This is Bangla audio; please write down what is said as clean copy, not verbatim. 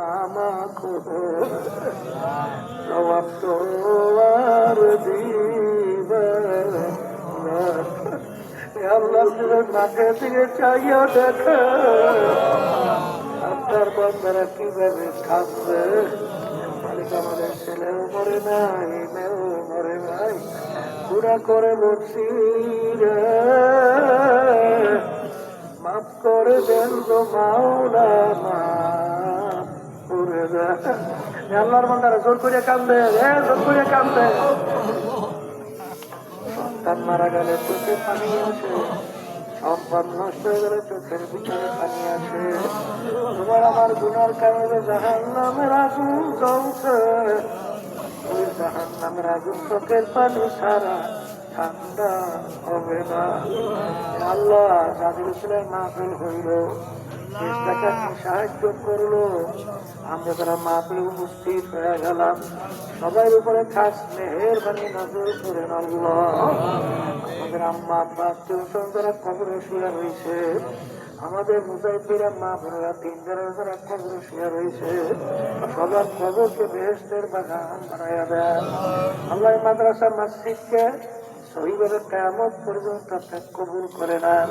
মামা খো জবাব তো আর দিবে না। আল্লাহ নাকে দিকে চাইয়া দেখে আপনার বন্ধুরা কিভাবে থাকবে। মালিক আমাদের ছেলেও মরে নাই, মেয়েও মরে নাই, পুরা করে বলছি রে, মাফ করে দেন গো মাওলানা। পুরে আল্লাহর বান্দারা জোর করে কান্দে, জোর করে কান্দে। সন্তান মারা গেলে চোখে পানি আসে, সম্পদ নষ্ট হয়ে গেলে চোখের ভিতরে পানি আসে। তোমার আমার গুনার কারণে জাহান্নামের আগুন জ্বলছে, ওই জাহান্নামের আগুন চোখের পানি ছাড়া ঠান্ডা হবে না। আল্লাহ যাদের উপরে মাহফিল হইল, চেষ্টাকে আপনি সাহায্য করলো, আমরা যারা মাহফিলে উপস্থিত হয়ে গেলাম, সবাই উপরে খাস মেহেরবানি নজর করেন আল্লাহ। আমাদের আম্মা আব্বা আত্মীয় যারা কবরে শুয়ে রয়েছে, আমাদের মুজাহিদিরা মা বোনেরা তিনজনের যারা কবরে শুয়ে রয়েছে, সবার কবরকে বেহেশতের বাগান বানাইয়া দেন আল্লাহ। মাদ্রাসা মসজিদকে সহিভাবে কিয়ামত পর্যন্ত কবুল করে নেন।